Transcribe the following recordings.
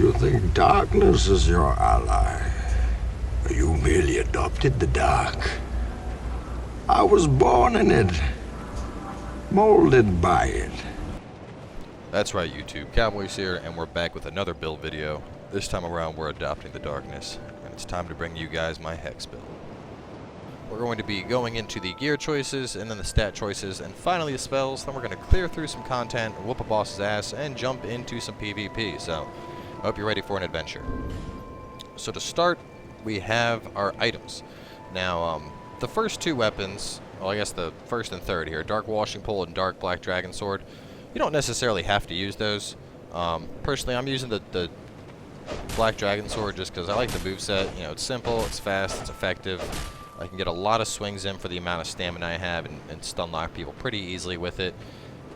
You think darkness is your ally? You merely adopted the dark. I was born in it, molded by it. That's right, YouTube. Cowboy's here, and we're back with another build video. This time around, we're adopting the darkness, and it's time to bring you guys my hex build. We're going to be going into the gear choices, and then the stat choices, and finally the spells. Then we're going to clear through some content, whoop a boss's ass, and jump into some PvP. So, I hope you're ready for an adventure. So to start, we have our items. Now, the first two weapons, well, I guess the first and third here, Dark Washing Pole and Dark Black Dragon Sword, you don't necessarily have to use those. Personally, I'm using the Black Dragon Sword just because I like the moveset. You know, it's simple, it's fast, it's effective. I can get a lot of swings in for the amount of stamina I have and stun lock people pretty easily with it.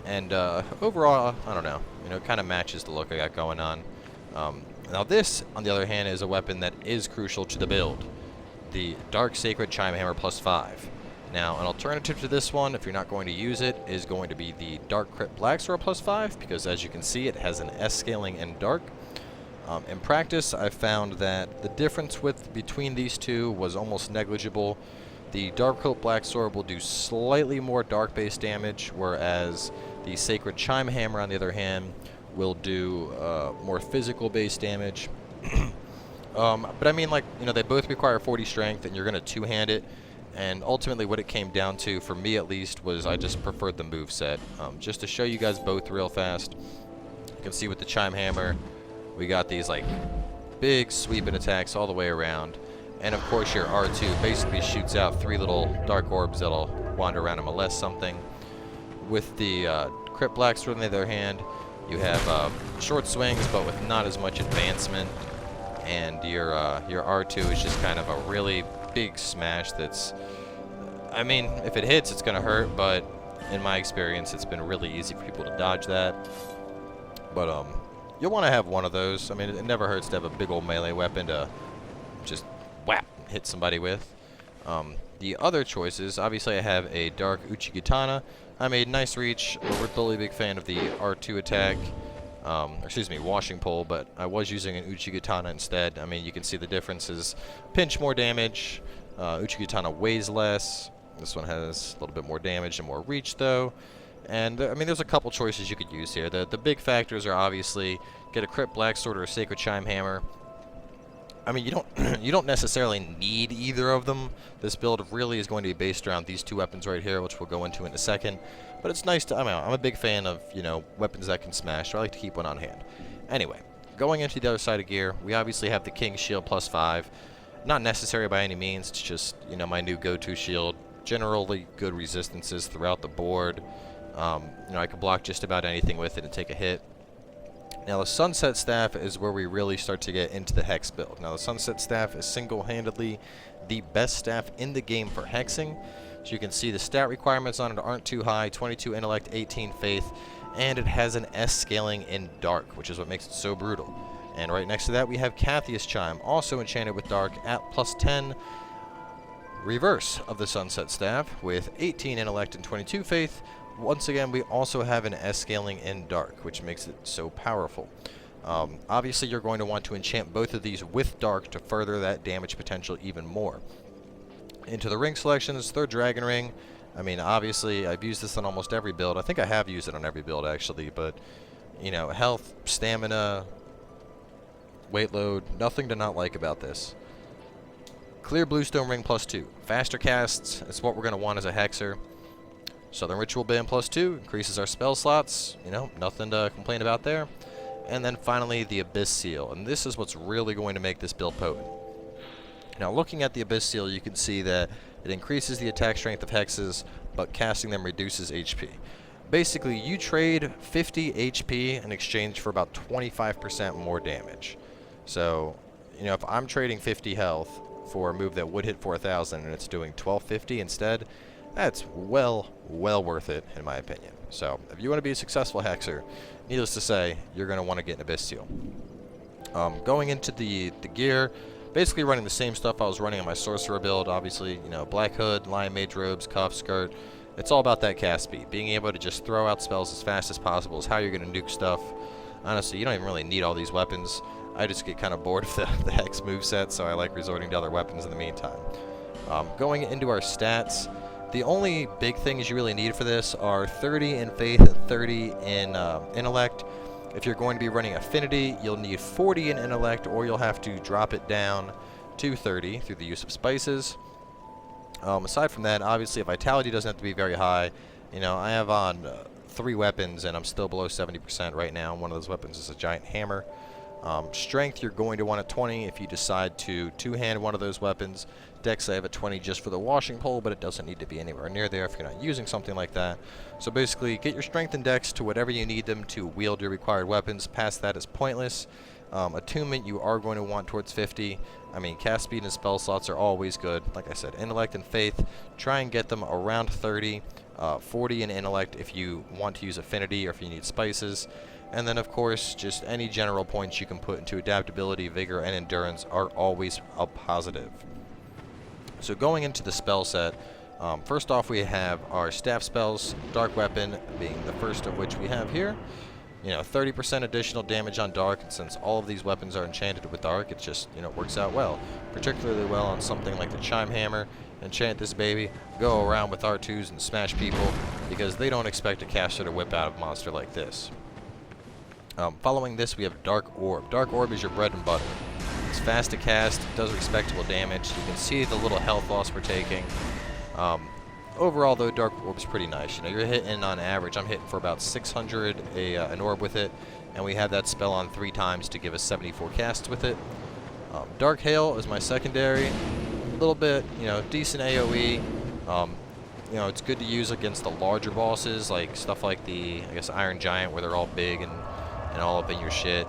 And overall, I don't know, you know, it kind of matches the look I got going on. Now this, on the other hand, is a weapon that is crucial to the build. The Dark Sacred Chime Hammer +5. Now, an alternative to this one, if you're not going to use it, is going to be the Dark Crit Black Sword +5, because as you can see, it has an S scaling in Dark. In practice, I found that the difference between these two was almost negligible. The Dark Crit Black Sword will do slightly more Dark-based damage, whereas the Sacred Chime Hammer, on the other hand, will do more physical-based damage. But I mean, like, you know, they both require 40 strength, and you're going to two-hand it. And ultimately, what it came down to, for me at least, was I just preferred the moveset. Just to show you guys both real fast, you can see with the Chime Hammer, we got these, like, big sweeping attacks all the way around. And of course, your R2 basically shoots out 3 little dark orbs that'll wander around and molest something. With the Crit Black Sword, on the other hand, you have short swings, but with not as much advancement. And your R2 is just kind of a really big smash that's, I mean, if it hits, it's going to hurt, but in my experience, it's been really easy for people to dodge that. But you'll want to have one of those. I mean, it never hurts to have a big old melee weapon to just whap, hit somebody with. The other choices, obviously I have a Dark Uchigatana. I made nice reach. We're a really big fan of the R2 attack. Excuse me, Washing Pole, but I was using an Uchigatana instead. I mean, you can see the differences. Pinch more damage. Uchigatana weighs less. This one has a little bit more damage and more reach, though. And, I mean, there's a couple choices you could use here. The big factors are obviously get a Crit Black Sword or a Sacred Chime Hammer. I mean, you don't necessarily need either of them. This build really is going to be based around these two weapons right here, which we'll go into in a second. But it's nice to, I mean, I'm a big fan of, you know, weapons that can smash, so I like to keep one on hand. Anyway, going into the other side of gear, we obviously have the King's Shield +5. Not necessary by any means, it's just, you know, my new go-to shield. Generally good resistances throughout the board. You know, I can block just about anything with it and take a hit. Now, the Sunset Staff is where we really start to get into the Hex build. Now, the Sunset Staff is single-handedly the best staff in the game for hexing. So you can see the stat requirements on it aren't too high, 22 Intellect, 18 Faith, and it has an S scaling in Dark, which is what makes it so brutal. And right next to that, we have Cathia's Chime, also enchanted with Dark at +10. Reverse of the Sunset Staff with 18 Intellect and 22 Faith. Once again, we also have an S scaling in Dark, which makes it so powerful. Obviously, you're going to want to enchant both of these with Dark to further that damage potential even more. Into the ring selections, third Dragon Ring. I mean, obviously, I've used this on almost every build. I think I have used it on every build, actually, but, you know, health, stamina, weight load, nothing to not like about this. Clear Bluestone Ring +2. Faster casts, it's what we're going to want as a hexer. Southern Ritual Band +2 increases our spell slots. You know, nothing to complain about there. And then finally, the Abyss Seal. And this is what's really going to make this build potent. Now, looking at the Abyss Seal, you can see that it increases the attack strength of hexes, but casting them reduces HP. Basically, you trade 50 HP in exchange for about 25% more damage. So, you know, if I'm trading 50 health for a move that would hit 4,000 and it's doing 1250 instead, that's well worth it, in my opinion. So, if you want to be a successful hexer, needless to say, you're going to want to get an Abyss Seal. Going into the gear, basically running the same stuff I was running on my Sorcerer build. Obviously, you know, Black Hood, Lion Mage Robes, Cuff, Skirt. It's all about that cast speed. Being able to just throw out spells as fast as possible is how you're going to nuke stuff. Honestly, you don't even really need all these weapons. I just get kind of bored of the Hex moveset, so I like resorting to other weapons in the meantime. Going into our stats, the only big things you really need for this are 30 in Faith and 30 in Intellect. If you're going to be running Affinity, you'll need 40 in Intellect, or you'll have to drop it down to 30 through the use of spices. Aside from that, obviously, Vitality doesn't have to be very high. You know, I have on 3 weapons, and I'm still below 70% right now. One of those weapons is a giant hammer. Strength, you're going to want at 20 if you decide to two-hand one of those weapons. Dex, I have at 20 just for the washing pole, but it doesn't need to be anywhere near there if you're not using something like that. So basically, get your strength and dex to whatever you need them to wield your required weapons. Past that is pointless. Attunement, you are going to want towards 50. I mean, cast speed and spell slots are always good. Like I said, Intellect and Faith, try and get them around 30. 40 in Intellect if you want to use Affinity or if you need spices. And then, of course, just any general points you can put into Adaptability, Vigor, and Endurance are always a positive. So going into the spell set, first off we have our staff spells, Dark Weapon being the first of which we have here. You know, 30% additional damage on Dark, and since all of these weapons are enchanted with Dark, it just, you know, works out well. Particularly well on something like the Chime Hammer. Enchant this baby, go around with R2s and smash people, because they don't expect a caster to whip out a monster like this. Following this, we have Dark Orb. Dark Orb is your bread and butter. It's fast to cast, does respectable damage. You can see the little health loss we're taking. Overall, though, Dark Orb's pretty nice. You know, you're hitting on average. I'm hitting for about 600 an orb with it, and we have that spell on 3 times to give us 74 casts with it. Dark Hail is my secondary. A little bit, you know, decent AOE. You know, it's good to use against the larger bosses, like stuff like the, I guess, Iron Giant, where they're all big and all up in your shit.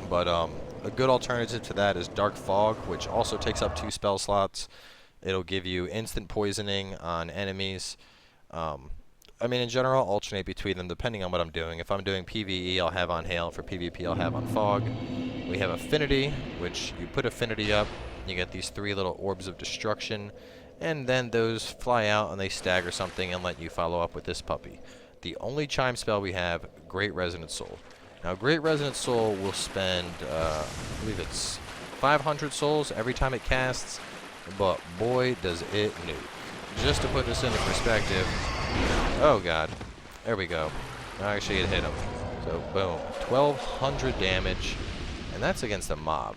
But a good alternative to that is Dark Fog, which also takes up 2 spell slots. It'll give you instant poisoning on enemies. I mean, in general, I'll alternate between them depending on what I'm doing. If I'm doing PvE, I'll have on Hail. For PvP, I'll have on Fog. We have Affinity, which you put Affinity up, you get these 3 little orbs of destruction, and then those fly out and they stagger something and let you follow up with this puppy. The only chime spell we have, Great Resonant Soul. Now, Great Resonant Soul will spend, I believe it's 500 souls every time it casts, but boy, does it nuke. Just to put this into perspective, oh god, there we go. Actually, it hit him. So, boom, 1200 damage, and that's against a mob,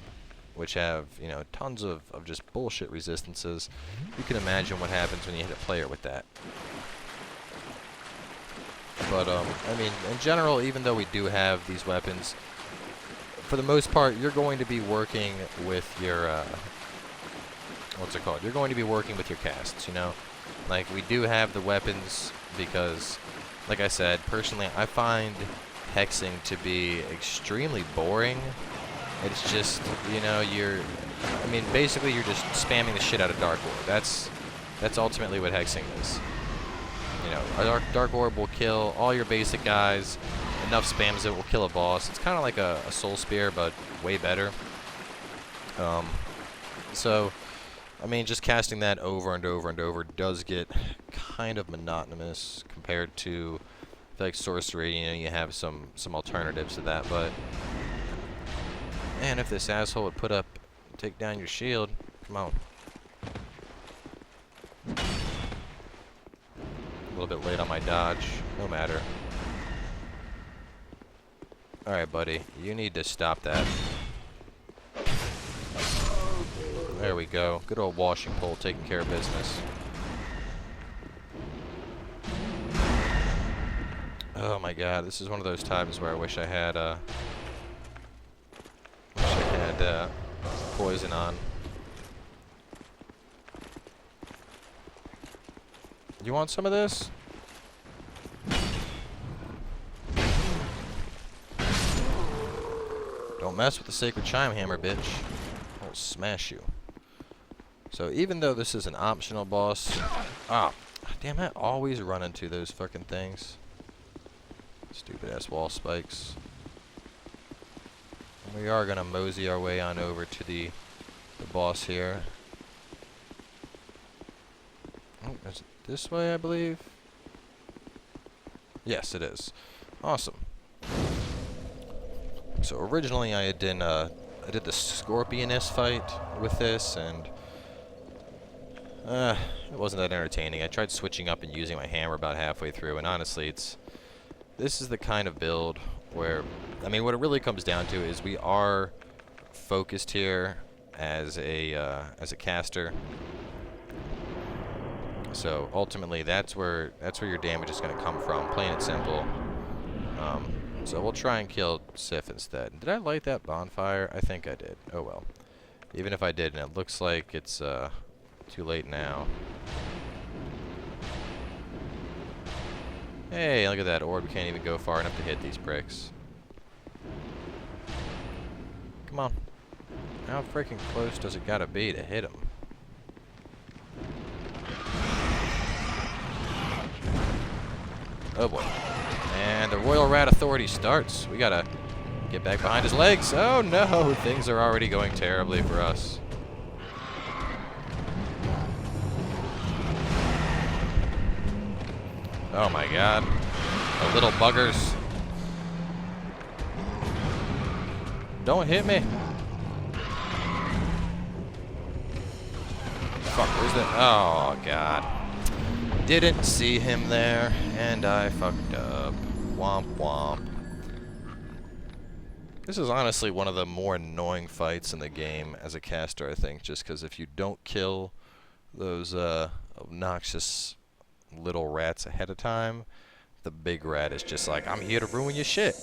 which have, you know, tons of just bullshit resistances. You can imagine what happens when you hit a player with that. But, I mean, in general, even though we do have these weapons, for the most part, you're going to be working with your, what's it called? You're going to be working with your casts, you know? Like, we do have the weapons because, like I said, personally, I find hexing to be extremely boring. It's just, you know, I mean, basically you're just spamming the shit out of Dark Orb. That's ultimately what hexing is. You know, a Dark Orb will kill all your basic guys. Enough spams it will kill a boss. It's kind of like a Soul Spear, but way better. So, I mean, just casting that over and over and over does get kind of monotonous compared to, I feel like, sorcery. You know, you have some alternatives to that, but man, if this asshole would take down your shield, come on. A little bit late on my dodge, no matter. Alright, buddy, you need to stop that. There we go. Good old washing pole taking care of business. Oh my god, this is one of those times where I wish I had poison on. You want some of this? Don't mess with the Sacred Chime Hammer, bitch. I'll smash you. So even though this is an optional boss... Ah, damn, I always run into those fucking things. Stupid ass wall spikes. And we are gonna mosey our way on over to the boss here. Oh, is it this way, I believe? Yes, it is. Awesome. So originally I did the Scorpioness fight with this, and it wasn't that entertaining. I tried switching up and using my hammer about halfway through, and honestly, this is the kind of build where, I mean, what it really comes down to is we are focused here as a caster. So ultimately, that's where your damage is going to come from. Plain and simple. So we'll try and kill Sif instead. Did I light that bonfire? I think I did. Oh well. Even if I didn't, it looks like it's too late now. Hey, look at that orb. We can't even go far enough to hit these bricks. Come on. How freaking close does it gotta be to hit him? Oh boy. And the Royal Rat Authority starts. We gotta get back behind his legs. Oh no, things are already going terribly for us. Oh my god. The little buggers. Don't hit me. Fuck, where's that? Oh god. Didn't see him there, and I fucked up. Womp womp. This is honestly one of the more annoying fights in the game as a caster, I think, just because if you don't kill those obnoxious little rats ahead of time, the big rat is just like, I'm here to ruin your shit.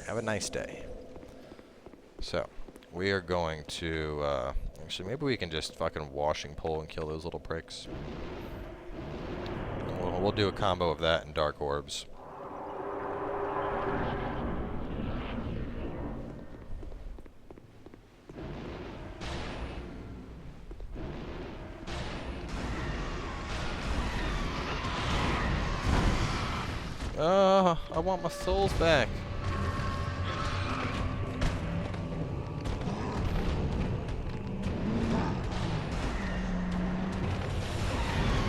Have a nice day. So, we are going to, actually, maybe we can just fucking washing pole and kill those little pricks. We'll do a combo of that and dark orbs. I want my souls back.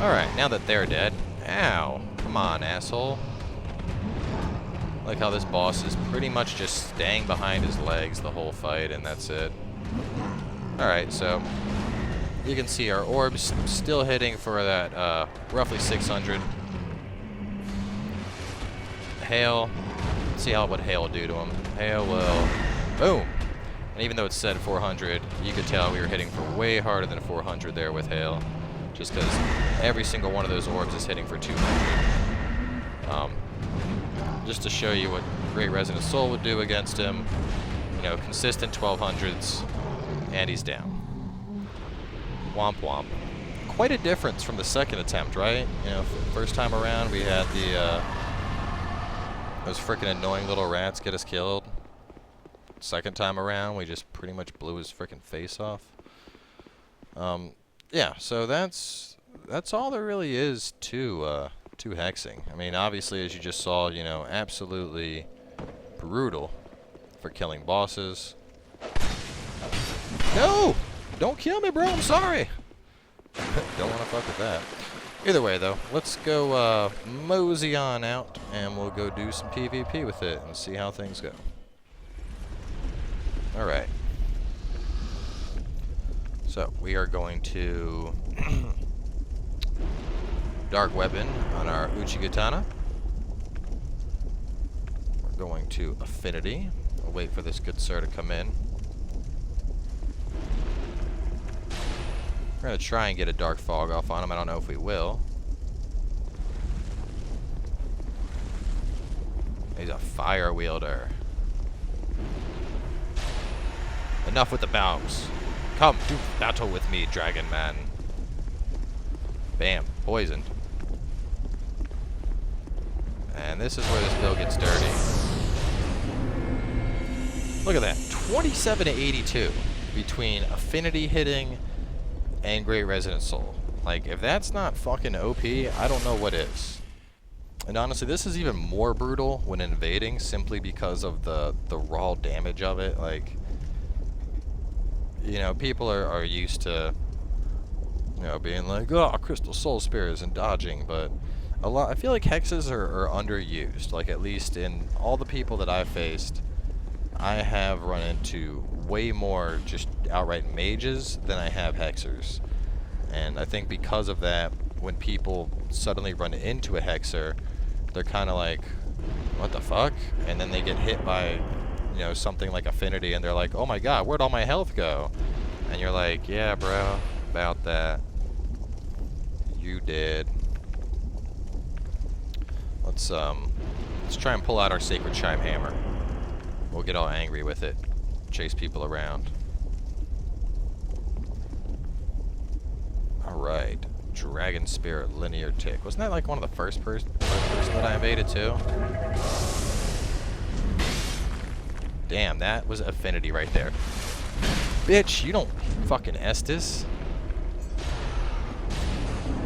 Alright, now that they're dead. Ow. Come on, asshole. Like how this boss is pretty much just staying behind his legs the whole fight, and that's it. Alright, so you can see our orbs still hitting for that roughly 600. Hail. Let's see what hail will do to him. Hail will... Boom! And even though it said 400, you could tell we were hitting for way harder than 400 there with hail. Just because every single one of those orbs is hitting for 200. Just to show you what Great Resonant Soul would do against him. You know, consistent 1200s, and he's down. Womp womp. Quite a difference from the second attempt, right? You know, first time around we had the those freaking annoying little rats get us killed. Second time around we just pretty much blew his freaking face off. Yeah, so that's all there really is to hexing. I mean, obviously, as you just saw, you know, absolutely brutal for killing bosses. No! Don't kill me, bro, I'm sorry! Don't want to fuck with that. Either way, though, let's go mosey on out, and we'll go do some PvP with it and see how things go. Alright. So, we are going to Dark Weapon on our Uchigatana. We're going to Affinity. We'll wait for this good sir to come in. We're going to try and get a Dark Fog off on him. I don't know if we will. He's a fire wielder. Enough with the bombs. Come, do battle with me, Dragon Man. Bam, poisoned. And this is where this build gets dirty. Look at that, 27 to 82 between Affinity hitting and Great Resonant Soul. Like, if that's not fucking OP, I don't know what is. And honestly, this is even more brutal when invading, simply because of the raw damage of it. Like, you know, people are used to, you know, being like, oh, Crystal Soul Spears and dodging, but I feel like hexes are underused. Like, at least in all the people that I've faced, I have run into way more just outright mages than I have hexers. And I think because of that, when people suddenly run into a hexer, they're kind of like, what the fuck? And then they get hit by, you know, something like Affinity, and they're like, oh my god, where'd all my health go? And you're like, yeah, bro, about that. You did. Let's try and pull out our Sacred Chime Hammer. We'll get all angry with it. Chase people around. Alright. Dragon Spirit Linear Tick. Wasn't that like one of the first person that I invaded too? Damn, that was Affinity right there. Bitch, you don't fucking Estus.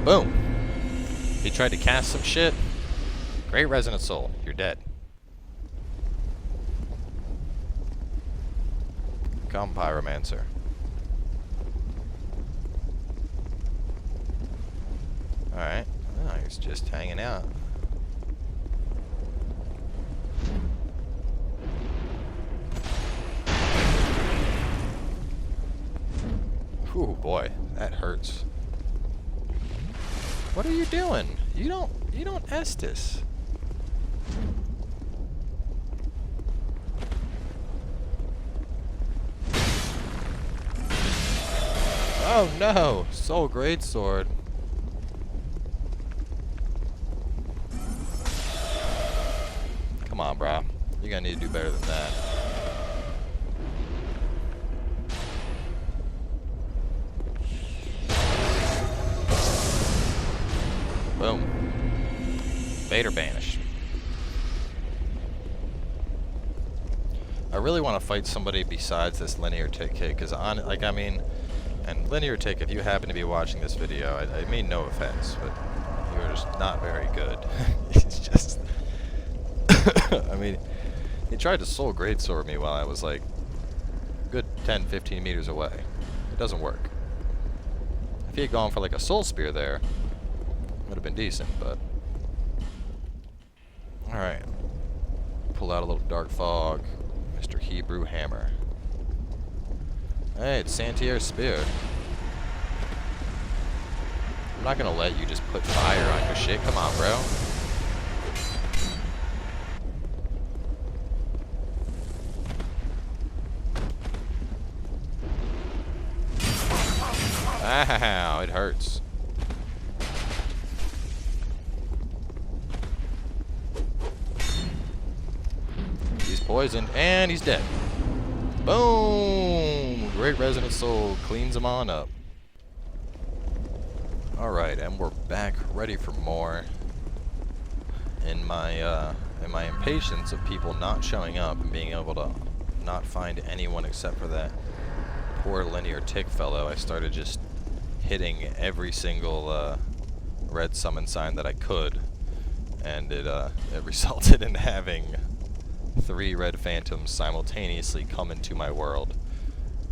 Boom. He tried to cast some shit. Great Resonant Soul. You're dead. Come, Pyromancer. Alright. Oh, he's just hanging out. Ooh, boy. That hurts. What are you doing? You don't Estus. Oh no! Soul Greatsword. Come on, bro. You're gonna need to do better than that. Boom. Vader banished. I really want to fight somebody besides this Linear Tick kid, because and Linear Tick, if you happen to be watching this video, I mean no offense, but you're just not very good. It's just... I mean, he tried to Soul Greatsword me while I was like good 10, 15 meters away. It doesn't work. If he had gone for like a Soul Spear there, it would have been decent, but... Alright. Pull out a little Dark Fog. Mr. Hebrew Hammer. Hey, it's Santier's Spear. I'm not gonna let you just put fire on your shit. Come on, bro. Ow, it hurts. He's poisoned, and he's dead. Boom! Great Resonant Soul cleans him on up. Alright, and we're back, ready for more. In my impatience of people not showing up and being able to not find anyone except for that poor Linear Tick fellow, I started just hitting every single red summon sign that I could, and it resulted in having 3 red phantoms simultaneously come into my world,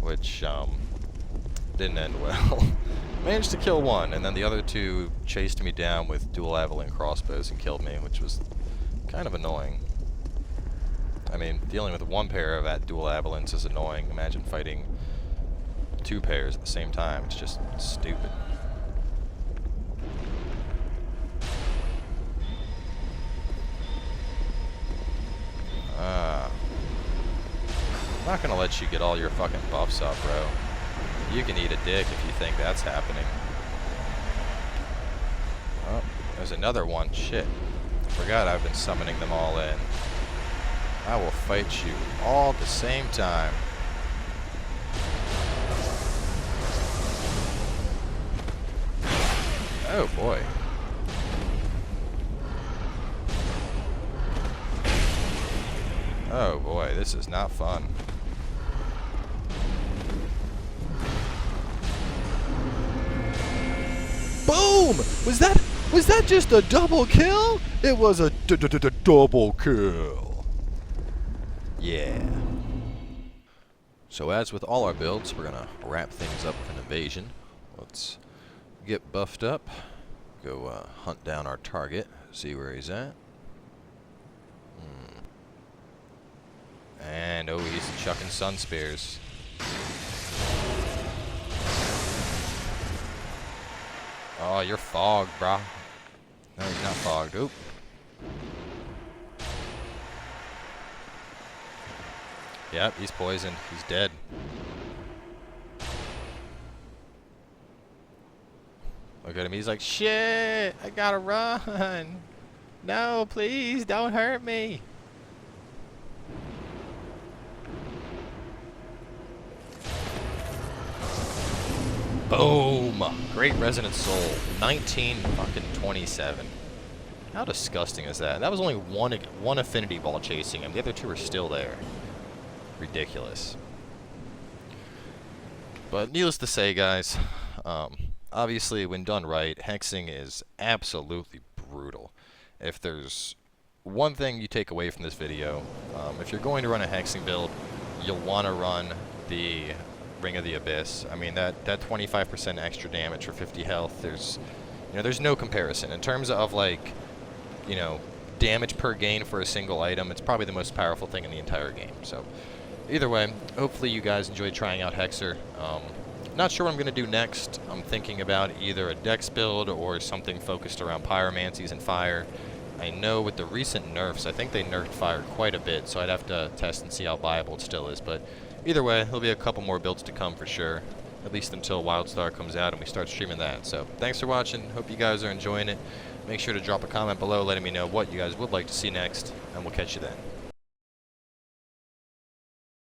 which didn't end well. Managed to kill one, and then the other 2 chased me down with dual Avalon crossbows and killed me, which was kind of annoying. I mean, dealing with 1 pair of that dual Avalons is annoying. Imagine fighting 2 pairs at the same time. It's just stupid. I'm not gonna let you get all your fucking buffs up, bro. You can eat a dick if you think that's happening. Oh, there's another one. Shit. I forgot I've been summoning them all in. I will fight you all at the same time. Oh boy. Oh boy, this is not fun. Boom! Was that just a double kill? It was a double kill. Yeah. So as with all our builds, we're gonna wrap things up with an invasion. Let's get buffed up. Go hunt down our target. See where he's at. And no, he's chucking sun spears. Oh, you're fogged, brah. No, he's not fogged. Oop. Yep, he's poisoned. He's dead. Look at him. He's like, shit, I gotta run. No, please, don't hurt me. Boom! Great Resonant Soul. 1927. How disgusting is that? That was only one affinity ball chasing him. The other two are still there. Ridiculous. But needless to say, guys, obviously, when done right, hexing is absolutely brutal. If there's one thing you take away from this video, if you're going to run a hexing build, you'll want to run the Ring of the Abyss. I mean, that 25% extra damage for 50 health, there's no comparison. In terms of, like, damage per gain for a single item, it's probably the most powerful thing in the entire game. So, either way, hopefully you guys enjoyed trying out Hexer. Not sure what I'm going to do next. I'm thinking about either a Dex build or something focused around pyromancies and fire. I know with the recent nerfs, I think they nerfed fire quite a bit, so I'd have to test and see how viable it still is. But either way, there'll be a couple more builds to come for sure, at least until Wildstar comes out and we start streaming that. So thanks for watching. Hope you guys are enjoying it. Make sure to drop a comment below letting me know what you guys would like to see next, and we'll catch you then.